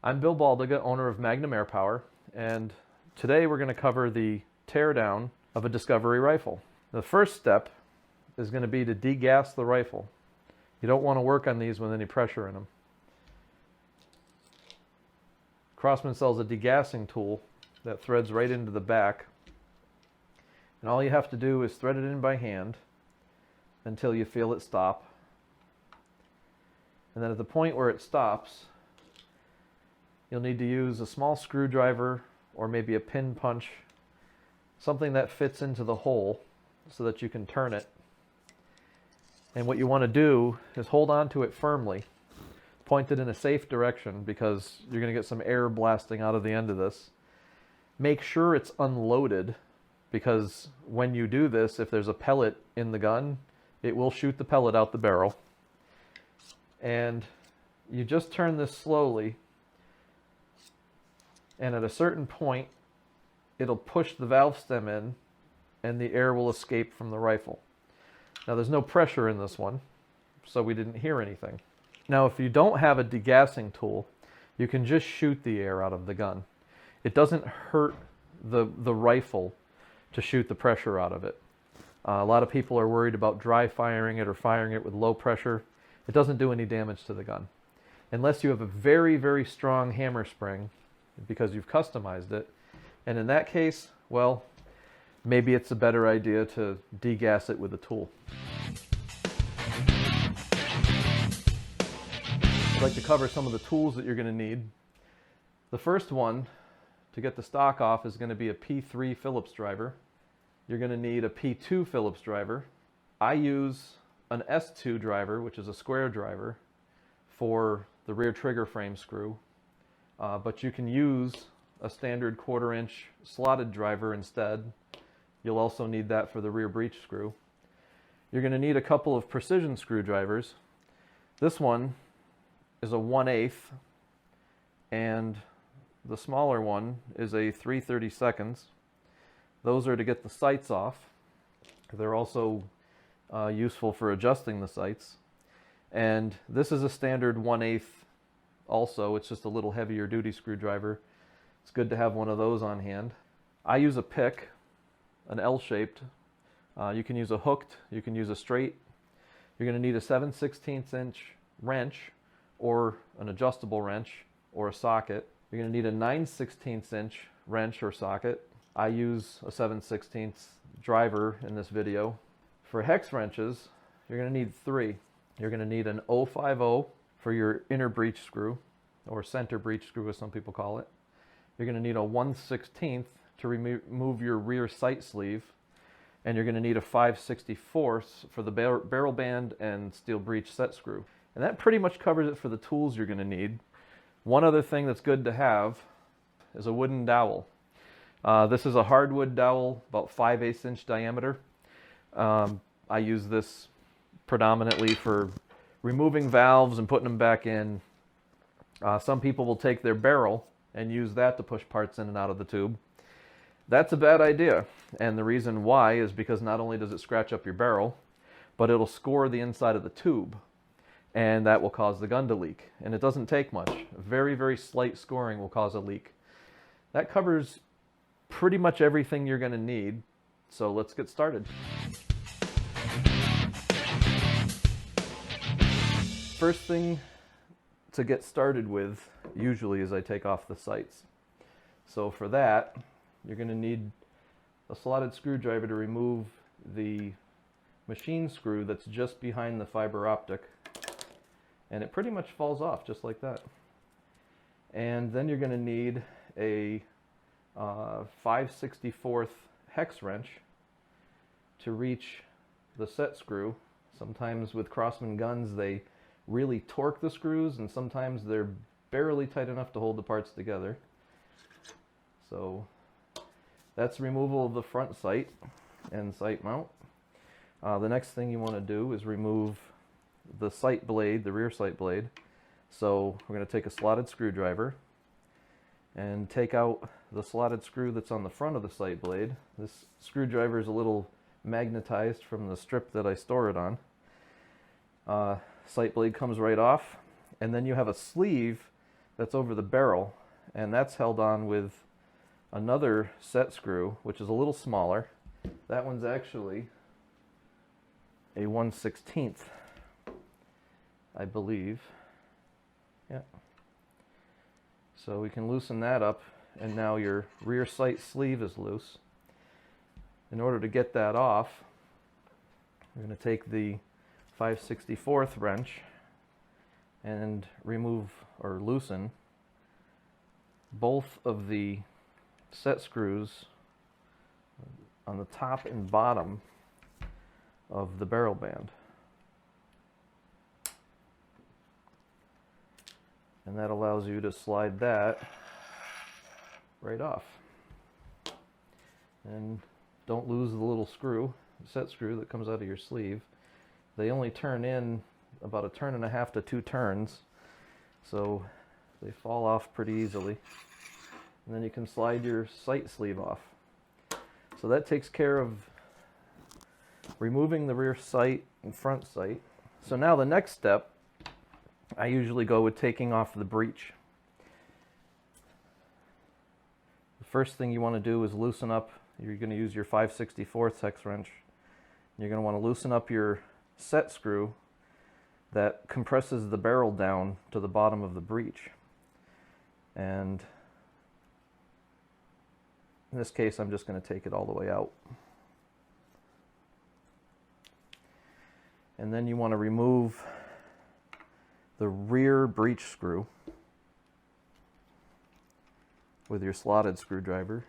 I'm Bill Baldyga, owner of Magnum Airpower, and today we're going to cover the teardown of a Discovery rifle. The first step is going to be to degas the rifle. You don't want to work on these with any pressure in them. Crosman sells a degassing tool that threads right into the back, and all you have to do is thread it in by hand until you feel it stop. And then at the point where it stops, you'll need to use a small screwdriver or maybe a pin punch, something that fits into the hole so that you can turn it. And what you want to do is hold on to it firmly, point it in a safe direction because you're going to get some air blasting out of the end of this. Make sure it's unloaded because when you do this, if there's a pellet in the gun, it will shoot the pellet out the barrel. And you just turn this slowly, and at a certain point it'll push the valve stem in and the air will escape from the rifle. Now there's no pressure in this one, so we didn't hear anything. Now if you don't have a degassing tool, you can just shoot the air out of the gun. It doesn't hurt the rifle to shoot the pressure out of it. A lot of people are worried about dry firing it or firing it with low pressure. It doesn't do any damage to the gun. Unless you have a very, very strong hammer spring because you've customized it. And in that case, well, maybe it's a better idea to degas it with a tool. I'd like to cover some of the tools that you're going to need. The first one to get the stock off is going to be a P3 Phillips driver. You're going to need a P2 Phillips driver. I use an S2 driver, which is a square driver, for the rear trigger frame screw. But you can use a standard 1/4 inch slotted driver instead. You'll also need that for the rear breech screw. You're going to need a couple of precision screwdrivers. This one is a 1/8, and the smaller one is a 3/32. Those are to get the sights off. They're also useful for adjusting the sights. And this is a standard 1/8 also. It's just a little heavier duty screwdriver. It's good to have one of those on hand. I use a pick, an L-shaped. You can use a hooked, you can use a straight. You're going to need a 7/16 inch wrench or an adjustable wrench or a socket. You're going to need a 9/16 inch wrench or socket. I use a 7/16 driver in this video. For hex wrenches, you're going to need 3. You're going to need an 050 for your inner breech screw, or center breech screw as some people call it. You're going to need a 1/16 to remove your rear sight sleeve, and you're going to need a 5/64 for the barrel band and steel breech set screw. And that pretty much covers it for the tools you're going to need. One other thing that's good to have is a wooden dowel. This is a hardwood dowel, about 5/8 inch diameter. I use this predominantly for removing valves and putting them back in. Some people will take their barrel and use that to push parts in and out of the tube. That's a bad idea, and the reason why is because not only does it scratch up your barrel, but it'll score the inside of the tube, and that will cause the gun to leak. And it doesn't take much. Very, very slight scoring will cause a leak. That covers pretty much everything you're going to need, so let's get started. First thing to get started with usually is I take off the sights. So for that, you're going to need a slotted screwdriver to remove the machine screw that's just behind the fiber optic, and it pretty much falls off just like that. And then you're going to need a 5/64 hex wrench to reach the set screw. Sometimes with Crosman guns they really torque the screws, and sometimes they're barely tight enough to hold the parts together. So that's removal of the front sight and sight mount. The next thing you want to do is remove the sight blade, the rear sight blade. So we're going to take a slotted screwdriver and take out the slotted screw that's on the front of the sight blade. This screwdriver is a little magnetized from the strip that I store it on. Sight blade comes right off, and then you have a sleeve that's over the barrel, and that's held on with another set screw, which is a little smaller. That one's actually a 1/16, I believe. Yeah. So we can loosen that up, and now your rear sight sleeve is loose. In order to get that off, we're going to take the 5/64 wrench and remove or loosen both of the set screws on the top and bottom of the barrel band. And that allows you to slide that right off. And don't lose the little screw, set screw that comes out of your sleeve. They only turn in about 1.5 to 2 turns, so they fall off pretty easily. And then you can slide your sight sleeve off. So that takes care of removing the rear sight and front sight. So now the next step, I usually go with taking off the breech. The first thing you want to do is loosen up. You're going to use your 5/64 hex wrench. You're going to want to loosen up your set screw that compresses the barrel down to the bottom of the breech. And in this case, I'm just going to take it all the way out. And then you want to remove the rear breech screw with your slotted screwdriver.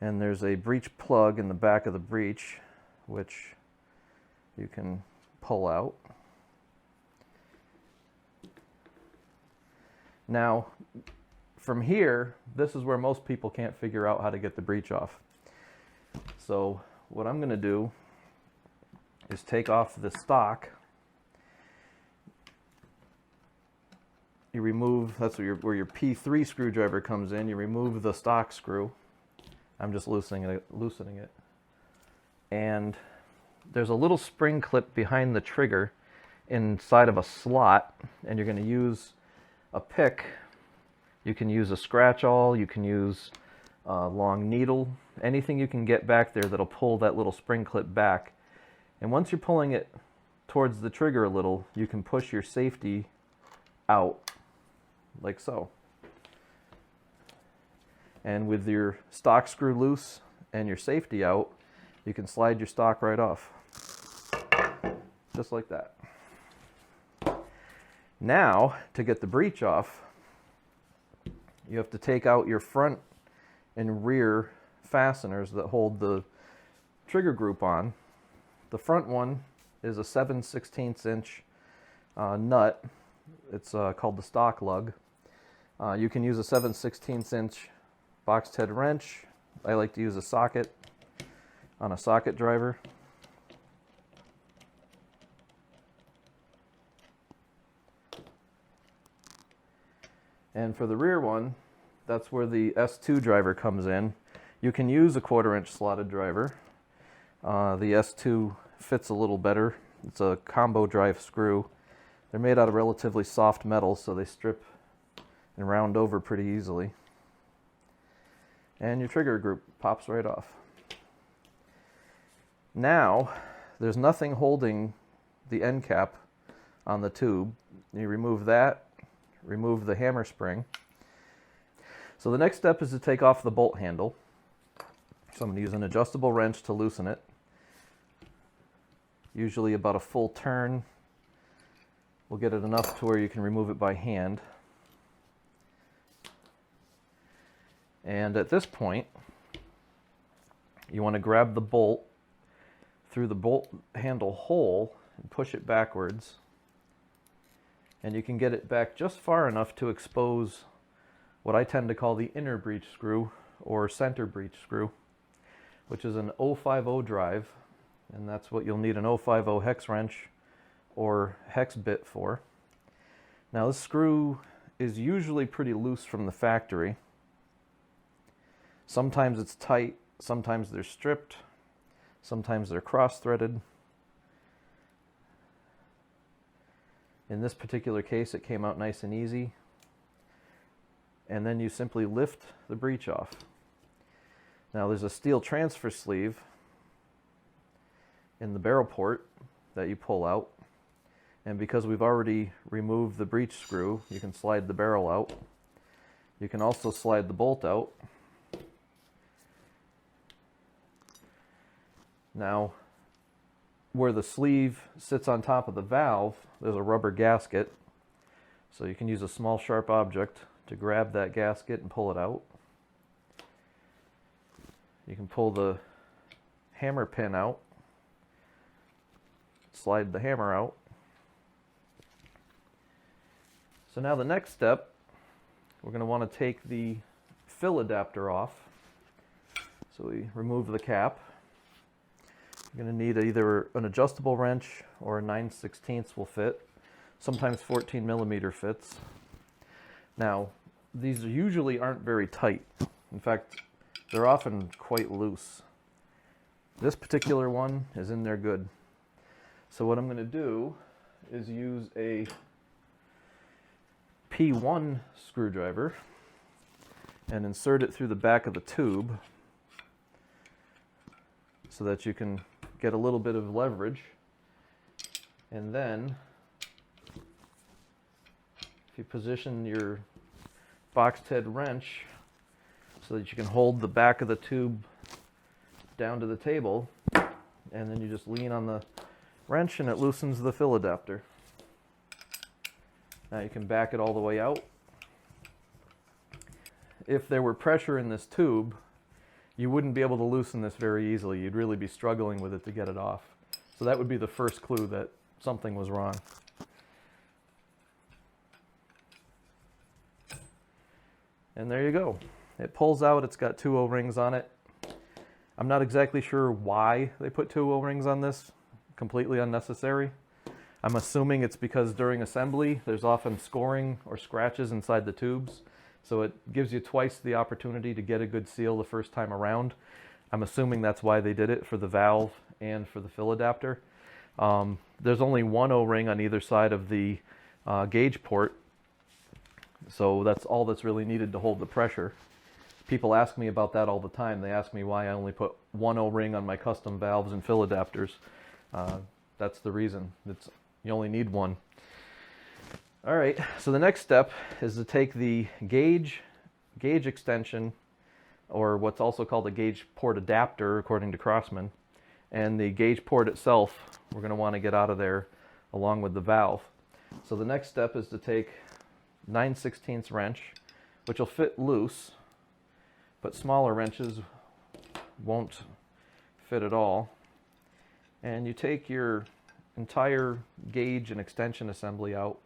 And there's a breech plug in the back of the breech, which you can pull out. Now, from here, this is where most people can't figure out how to get the breech off. So what I'm going to do is take off the stock. You remove, that's where your P3 screwdriver comes in. You remove the stock screw. I'm just loosening it. And there's a little spring clip behind the trigger inside of a slot, and you're going to use a pick. You can use a scratch awl, you can use a long needle, anything you can get back there that'll pull that little spring clip back. And once you're pulling it towards the trigger a little, you can push your safety out, like so. And with your stock screw loose and your safety out, you can slide your stock right off, just like that. Now, to get the breech off, you have to take out your front and rear fasteners that hold the trigger group on. The front one is a 7/16 inch nut. It's called the stock lug. You can use a 7/16 inch boxed head wrench. I like to use a socket on a socket driver. And for the rear one, that's where the S2 driver comes in. You can use a 1/4 inch slotted driver. The S2 fits a little better. It's a combo drive screw. They're made out of relatively soft metal, so they strip and round over pretty easily. And your trigger group pops right off. Now, there's nothing holding the end cap on the tube. You remove that, remove the hammer spring. So the next step is to take off the bolt handle. So I'm going to use an adjustable wrench to loosen it. Usually about a full turn will get it enough to where you can remove it by hand. And at this point, you want to grab the bolt through the bolt handle hole and push it backwards. And you can get it back just far enough to expose what I tend to call the inner breech screw or center breech screw, which is an 050 drive, and that's what you'll need an 050 hex wrench or hex bit for. Now this screw is usually pretty loose from the factory. Sometimes it's tight, sometimes they're stripped, sometimes they're cross-threaded. In this particular case, it came out nice and easy. And then you simply lift the breech off. Now there's a steel transfer sleeve in the barrel port that you pull out. And because we've already removed the breech screw, you can slide the barrel out. You can also slide the bolt out. Now, where the sleeve sits on top of the valve, there's a rubber gasket. So you can use a small sharp object to grab that gasket and pull it out. You can pull the hammer pin out, slide the hammer out. So now the next step, we're going to want to take the fill adapter off. So we remove the cap. You're going to need either an adjustable wrench or a 9/16 will fit. Sometimes 14 millimeter fits. Now, these usually aren't very tight. In fact, they're often quite loose. This particular one is in there good. So what I'm going to do is use a P1 screwdriver and insert it through the back of the tube so that you can get a little bit of leverage. And then if you position your boxed head wrench so that you can hold the back of the tube down to the table, and then you just lean on the wrench and it loosens the fill adapter. Now you can back it all the way out. If there were pressure in this tube, you wouldn't be able to loosen this very easily. You'd really be struggling with it to get it off. So that would be the first clue that something was wrong. And there you go. It pulls out. It's got 2 O-rings on it. I'm not exactly sure why they put 2 O-rings on this. Completely unnecessary. I'm assuming it's because during assembly there's often scoring or scratches inside the tubes. So it gives you twice the opportunity to get a good seal the first time around. I'm assuming that's why they did it, for the valve and for the fill adapter. There's only 1 O-ring on either side of the gauge port. So that's all that's really needed to hold the pressure. People ask me about that all the time. They ask me why I only put 1 O-ring on my custom valves and fill adapters. That's the reason. You only need 1. All right, so the next step is to take the gauge extension, or what's also called a gauge port adapter according to Crosman, and the gauge port itself, we're going to want to get out of there along with the valve. So the next step is to take 9/16 wrench, which will fit loose, but smaller wrenches won't fit at all. And you take your entire gauge and extension assembly out.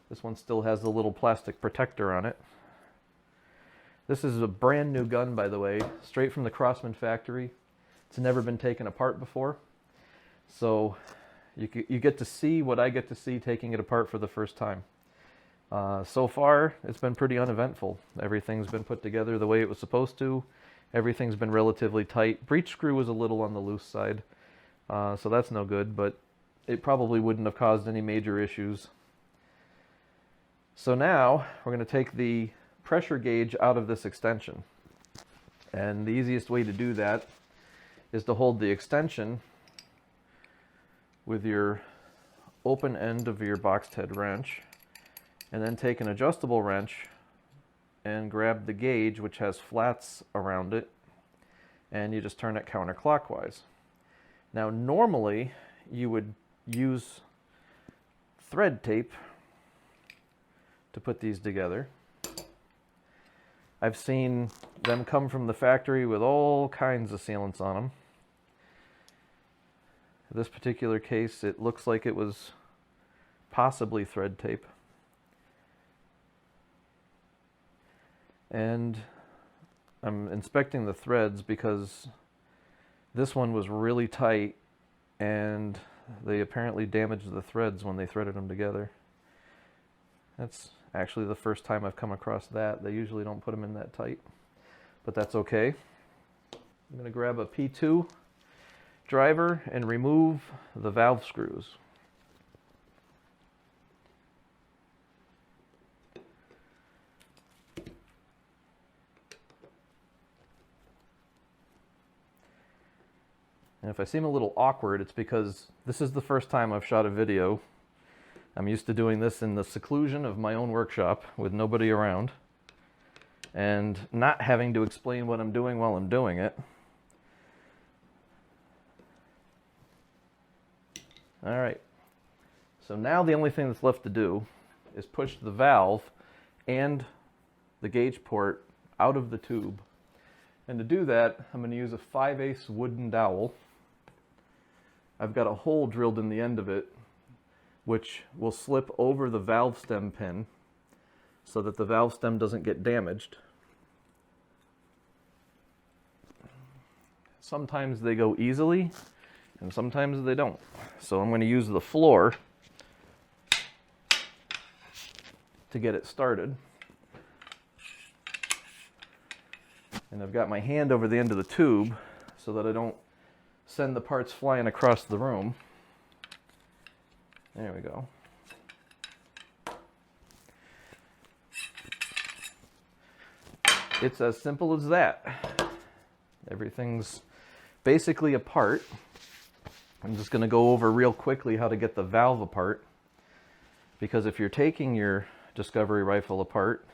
This one still has the little plastic protector on it. This is a brand new gun, by the way, straight from the Crosman factory. It's never been taken apart before. So you get to see what I get to see taking it apart for the first time. So far, it's been pretty uneventful. Everything's been put together the way it was supposed to. Everything's been relatively tight. Breech screw was a little on the loose side, so that's no good, but it probably wouldn't have caused any major issues. So now we're going to take the pressure gauge out of this extension. And the easiest way to do that is to hold the extension with your open end of your boxed head wrench, and then take an adjustable wrench and grab the gauge, which has flats around it, and you just turn it counterclockwise. Now normally you would use thread tape to put these together. I've seen them come from the factory with all kinds of sealants on them. In this particular case, it looks like it was possibly thread tape. And I'm inspecting the threads because this one was really tight and they apparently damaged the threads when they threaded them together. That's actually the first time I've come across that. They usually don't put them in that tight, but that's okay. I'm going to grab a P2 driver and remove the valve screws. And if I seem a little awkward, it's because this is the first time I've shot a video. I'm used to doing this in the seclusion of my own workshop with nobody around and not having to explain what I'm doing while I'm doing it. All right, so now the only thing that's left to do is push the valve and the gauge port out of the tube. And to do that, I'm going to use a 5/8 wooden dowel. I've got a hole drilled in the end of it, which will slip over the valve stem pin so that the valve stem doesn't get damaged. Sometimes they go easily, and sometimes they don't. So I'm going to use the floor to get it started. And I've got my hand over the end of the tube so that I don't send the parts flying across the room. There we go. It's as simple as that. Everything's basically apart. I'm just going to go over real quickly how to get the valve apart, because if you're taking your Discovery rifle apart,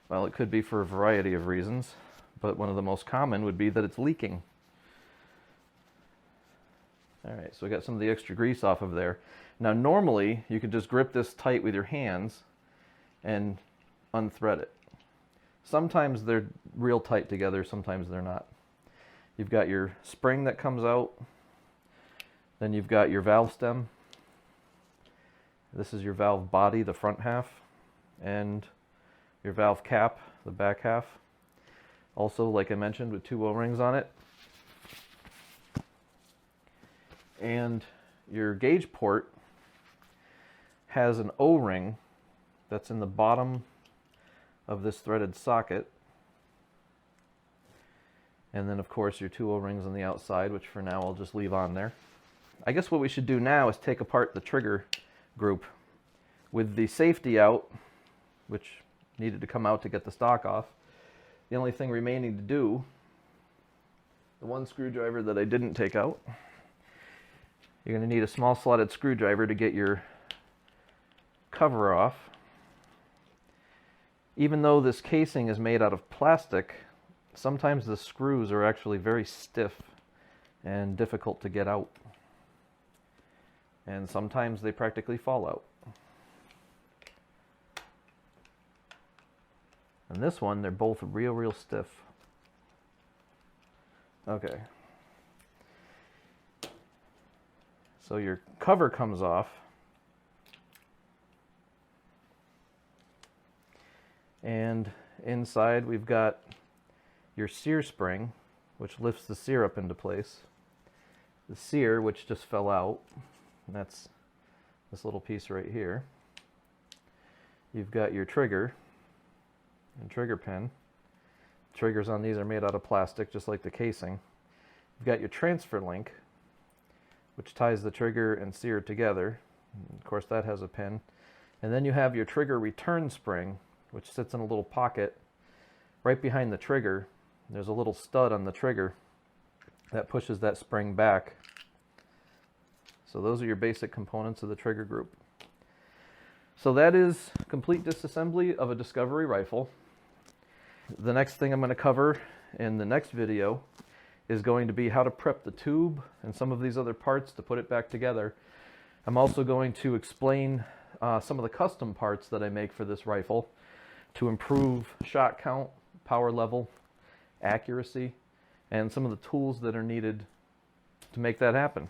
well, it could be for a variety of reasons, but one of the most common would be that it's leaking. All right, so we got some of the extra grease off of there. Now normally you could just grip this tight with your hands and unthread it. Sometimes they're real tight together, sometimes they're not. You've got your spring that comes out, then you've got your valve stem. This is your valve body, the front half, and your valve cap, the back half. Also, like I mentioned, with 2 O-rings on it. And your gauge port has an O-ring that's in the bottom of this threaded socket. And then of course your 2 O-rings on the outside, which for now I'll just leave on there. I guess what we should do now is take apart the trigger group. With the safety out, which needed to come out to get the stock off, the only thing remaining to do, the one screwdriver that I didn't take out, you're going to need a small slotted screwdriver to get your cover off. Even though this casing is made out of plastic, sometimes the screws are actually very stiff and difficult to get out. And sometimes they practically fall out. And this one, they're both real stiff. Okay. So your cover comes off. And inside we've got your sear spring, which lifts the sear up into place. The sear, which just fell out, and that's this little piece right here. You've got your trigger and trigger pin. Triggers on these are made out of plastic, just like the casing. You've got your transfer link, which ties the trigger and sear together. And of course, that has a pin. And then you have your trigger return spring, which sits in a little pocket right behind the trigger. There's a little stud on the trigger that pushes that spring back. So those are your basic components of the trigger group. So that is complete disassembly of a Discovery rifle. The next thing I'm going to cover in the next video is going to be how to prep the tube and some of these other parts to put it back together. I'm also going to explain some of the custom parts that I make for this rifle to improve shot count, power level, accuracy, and some of the tools that are needed to make that happen.